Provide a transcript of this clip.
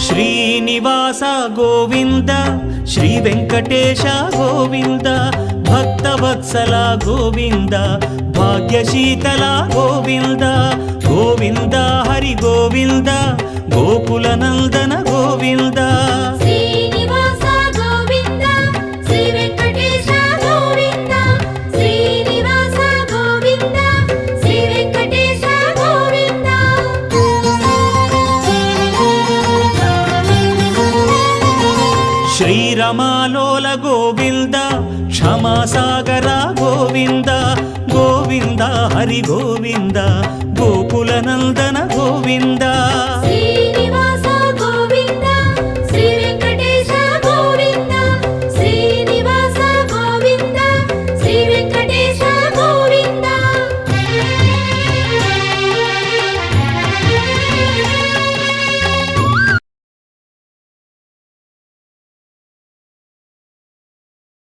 Srinivasa Govinda Shri Venkatesha Govinda Bhaktavatsala Govinda భాగ్యశీతల Govinda Govinda Hari Govinda Gokula Nandana Govinda Srinivasa Govinda Shri Venkatesha Govinda Srinivasa Govinda Shri Venkatesha Govinda శ్రీరమాలోల Govinda క్షమాసాగర Govinda Govinda Hari Govinda Gokula Nandana Govinda Shri